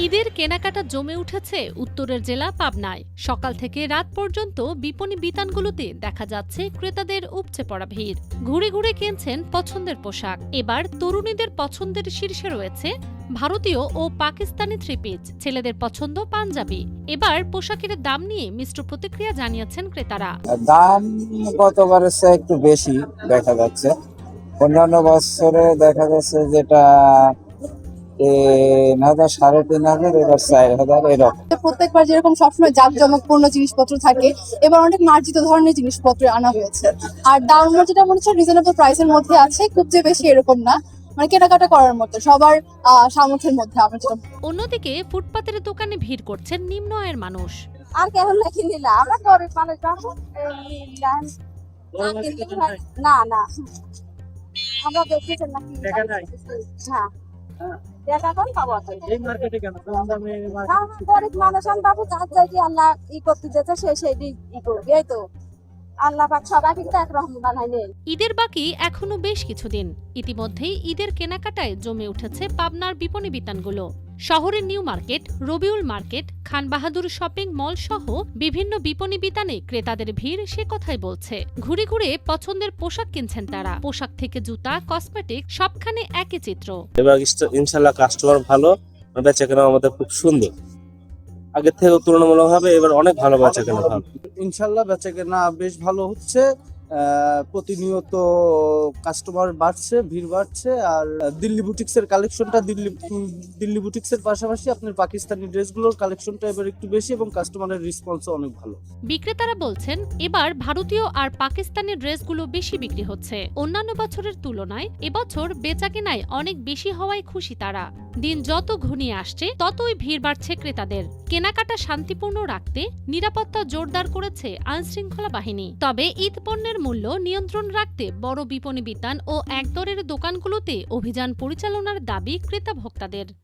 ঈদের কেনাকাটা জমে উঠেছে উত্তরের জেলা পাবনায়। সকাল থেকে রাত পর্যন্ত বিপণী বিতানগুলোতে দেখা যাচ্ছে ক্রেতাদের উপচে পড়া ভিড়। ঘুরে ঘুরে কিনছেন পছন্দের পোশাক। এবার তরুণীদের পছন্দের শীর্ষে রয়েছে ভারতীয় ও পাকিস্তানি থ্রি পিস, ছেলেদের পছন্দ পাঞ্জাবি। এবার পোশাকের দাম নিয়ে মিশ্র প্রতিক্রিয়া জানিয়েছেন ক্রেতারা। দাম গতবারের চেয়ে একটু বেশি দেখা যাচ্ছে। অন্যান্য বছরে দেখা যাচ্ছে যেটা 3,000 3,500, এবার 4,000 এরকম। প্রত্যেকবার যেরকম সবসময় জাঁকজমকপূর্ণ জিনিসপত্র থাকে, এবার অনেক মার্জিত ধরনের জিনিসপত্র আনা হয়েছে। আর দাম যেটা মনে হচ্ছে রিজনেবল প্রাইসের মধ্যে আছে, খুব যে বেশি এরকম না, মানে কেনাকাটা করার মতো সবার সামর্থ্যের মধ্যে। অন্যদিকে ফুটপাতের দোকানে ভিড় করছেন নিম্ন আয়ের মানুষ। আর কেমন নাকি নিলা আমরা গরিব মানুষ যাবো না না আমরা দেখতেছেন নাকি হ্যাঁ গরিব মানুষ আমি বাবু যার যাই আল্লাহ ই করতে যেতে সেই ই করবে, এই তো আল্লাহ পাক সবাই কিন্তু একরকম বানায়নি। ঈদের বাকি এখনো বেশ কিছুদিন। ইতিমধ্যেই ঈদের কেনাকাটায় জমে উঠেছে পাবনার বিপণী বিতানগুলো। শহরের new market, Rabiul market, Khan Bahadur shopping mall সহ বিভিন্ন বিপণী বিতানে ক্রেতাদের ভিড় সে কথাই বলছে। ঘুরে ঘুরে পছন্দের পোশাক কিনছেন তারা। পোশাক থেকে জুতা, কসমেটিক সবখানে একই চিত্র। এবার ইনশাল্লাহ কাস্টমার ভালো, বেচাকেনা আমাদের খুব সুন্দর। আগের থেকে তুলনামূলকভাবে এবার অনেক ভালো বেচাকেনা ভালো। ইনশাল্লাহ বেচাকেনা বেশ ভালো হচ্ছে। প্রতিনিয়ত কাস্টমার বাড়ছে, ভিড় বাড়ছে। আর দিল্লি বুটিক্সের কালেকশনটা দিল্লি বুটিক্সের পাশাপাশি আপনার পাকিস্তানি ড্রেসগুলোর কালেকশনটা এবার একটু বেশি এবং কাস্টমারের রেসপন্সও অনেক ভালো। বিক্রেতারা বলছেন এবার ভারতীয় আর পাকিস্তানি ড্রেসগুলো বেশি বিক্রি হচ্ছে। অন্যান্য বছরের তুলনায় এবছর বেচাকেনায় অনেক বেশি হওয়ায় খুশি তারা। দিন যত ঘনিয়ে আসছে ততই ভিড় বাড়ছে ক্রেতাদের। কেনাকাটা শান্তিপূর্ণ রাখতে নিরাপত্তা জোরদার করেছে আইনশৃঙ্খলা বাহিনী। তবে ঈদ পণ্যের মূল্য নিয়ন্ত্রণ রাখতে বড় বিপণী বিতান ও একদরের দোকানগুলোতে অভিযান পরিচালনার দাবি ক্রেতা ভোক্তাদের।